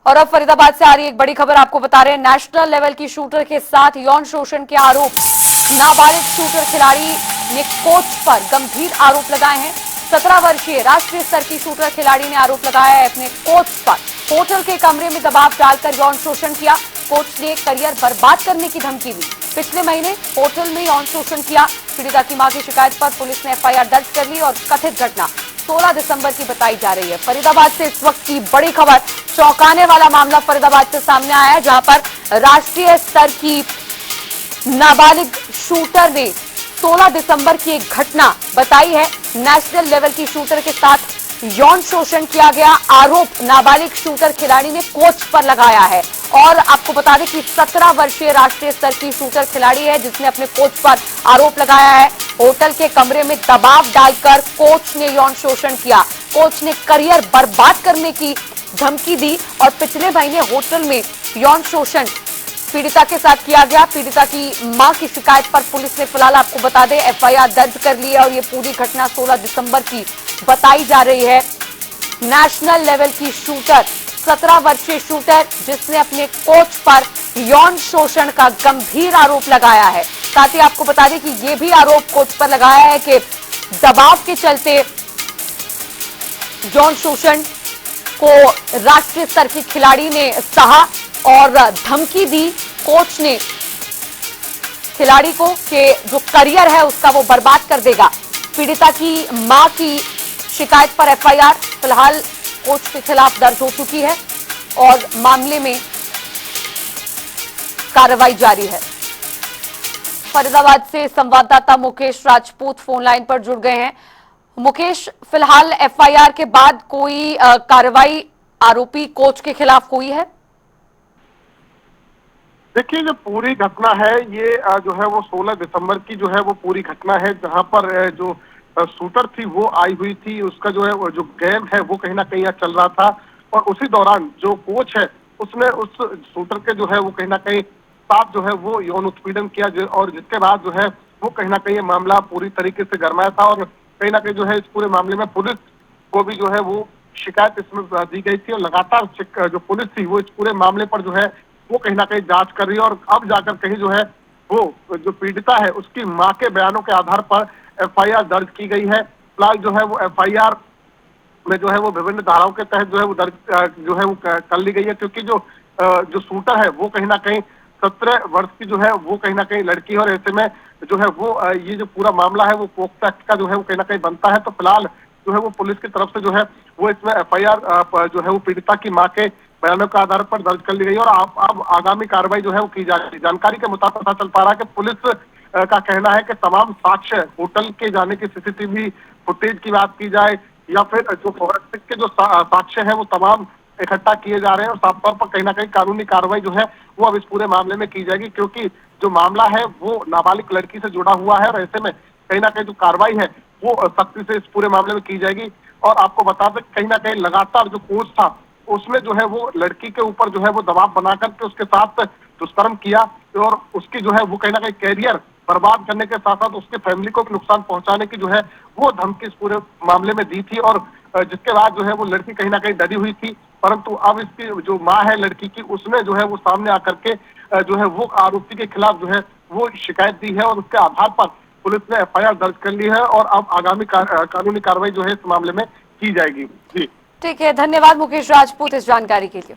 और अब फरीदाबाद से आ रही एक बड़ी खबर आपको बता रहे हैं। नेशनल लेवल की शूटर के साथ यौन शोषण के आरोप। नाबालिग शूटर खिलाड़ी ने कोच पर गंभीर आरोप लगाए हैं। 17 वर्षीय राष्ट्रीय स्तर की शूटर खिलाड़ी ने आरोप लगाया है अपने कोच पर। होटल के कमरे में दबाव डालकर यौन शोषण किया। कोच ने करियर बर्बाद करने की धमकी दी। पिछले महीने होटल में यौन शोषण किया। पीड़िता की मां की शिकायत पर पुलिस ने एफआईआर दर्ज कर ली और कथित घटना 16 दिसंबर की बताई जा रही है। फरीदाबाद से इस वक्त की बड़ी खबर, चौंकाने वाला मामला फरीदाबाद से सामने आया है, जहां पर राष्ट्रीय स्तर की नाबालिग शूटर ने 16 दिसंबर की एक घटना बताई है। नेशनल लेवल की शूटर के साथ यौन शोषण किया गया आरोप नाबालिग शूटर खिलाड़ी ने कोच पर लगाया है। और आपको बता दें कि 17 वर्षीय राष्ट्रीय स्तर की शूटर खिलाड़ी है जिसने अपने कोच पर आरोप लगाया है। होटल के कमरे में दबाव डालकर कोच ने यौन शोषण किया। कोच ने करियर बर्बाद करने की धमकी दी और पिछले महीने होटल में यौन शोषण पीड़िता के साथ किया गया। पीड़िता की मां की शिकायत पर पुलिस ने फिलहाल आपको बता दें एफआईआर दर्ज कर ली है और ये पूरी घटना 16 दिसंबर की बताई जा रही है। नेशनल लेवल की शूटर, 17 वर्षीय शूटर जिसने अपने कोच पर यौन शोषण का गंभीर आरोप लगाया है। साथ ही आपको बता दें कि ये भी आरोप कोच पर लगाया है कि दबाव के चलते यौन शोषण को राष्ट्रीय स्तर की खिलाड़ी ने सहा और धमकी दी कोच ने खिलाड़ी को कि जो करियर है उसका वो बर्बाद कर देगा। पीड़िता की मां की शिकायत पर एफआईआर फिलहाल कोच के खिलाफ दर्ज हो चुकी है और मामले में कार्रवाई जारी है। फरीदाबाद से संवाददाता मुकेश राजपूत फोन लाइन पर जुड़ गए हैं। मुकेश, फिलहाल एफआईआर के बाद कोई कार्रवाई आरोपी कोच के खिलाफ हुई है? देखिए, जो पूरी घटना है ये जो है वो 16 दिसंबर की जो है वो पूरी घटना है, जहां पर जो शूटर थी वो आई हुई थी। उसका जो है वो जो गेम है वो कहीं ना कहीं चल रहा था और उसी दौरान जो कोच है उसने उस शूटर के जो है वो कहीं ना कहीं साथ जो है वो यौन उत्पीड़न किया और जिसके बाद जो है वो कहीं ना कहीं ये मामला पूरी तरीके से गरमाया था और कहीं ना कहीं जो है इस पूरे मामले में पुलिस को भी जो है वो शिकायत इसमें दी गई थी और लगातार जो पुलिस थी वो इस पूरे मामले पर जो है वो कहीं ना कहीं जांच कर रही है और अब जाकर कहीं जो है वो जो पीड़िता है उसकी मां के बयानों के आधार पर एफआईआर दर्ज की गई है। फिलहाल जो है वो एफआईआर में जो है वो विभिन्न धाराओं के तहत जो है वो दर्ज जो है वो कर ली गई है, क्योंकि जो शूटर है वो कहीं ना कहीं 17 वर्ष की जो है वो कहीं ना कहीं लड़की है और ऐसे में जो है वो ये जो पूरा मामला है वो पोक्सो एक्ट का जो है वो कहीं ना कहीं बनता है। तो फिलहाल जो है वो पुलिस की तरफ से जो है वो इसमें एफआईआर जो है वो पीड़िता की मां के बयानों के आधार पर दर्ज कर ली गई और अब आगामी कार्रवाई जो है वो की जा रही है। जानकारी के मुताबिक पता चल पा रहा है कि पुलिस का कहना है कि तमाम साक्ष्य, होटल के जाने की सीसीटीवी फुटेज की बात की जाए या फिर जो फोरेंसिक के जो साक्ष्य है वो तमाम इकट्ठा किए जा रहे हैं और साफ तौर पर कहीं ना कहीं कानूनी कार्रवाई जो है वो अब इस पूरे मामले में की जाएगी, क्योंकि जो मामला है वो नाबालिग लड़की से जुड़ा हुआ है और ऐसे में कहीं ना कहीं जो कार्रवाई है वो सख्ती से इस पूरे मामले में की जाएगी। और आपको बता दें कहीं ना कहीं लगातार जो कोच था उसने जो है वो लड़की के ऊपर जो है वो दबाव बना करके उसके साथ दुष्कर्म किया और उसकी जो है वो कहीं ना कहीं कैरियर बर्बाद करने के साथ साथ उसके फैमिली को भी नुकसान पहुंचाने की जो है वो धमकी इस पूरे मामले में दी थी और जिसके बाद जो है वो लड़की कहीं ना कहीं डरी हुई थी। परंतु अब इसकी जो माँ है लड़की की, उसने जो है वो सामने आकर के जो है वो आरोपी के खिलाफ जो है वो शिकायत दी है और उसके आधार पर पुलिस ने एफआईआर दर्ज कर ली है और अब आगामी कानूनी कार्रवाई जो है इस मामले में की जाएगी। जी ठीक है, धन्यवाद मुकेश राजपूत इस जानकारी के लिए।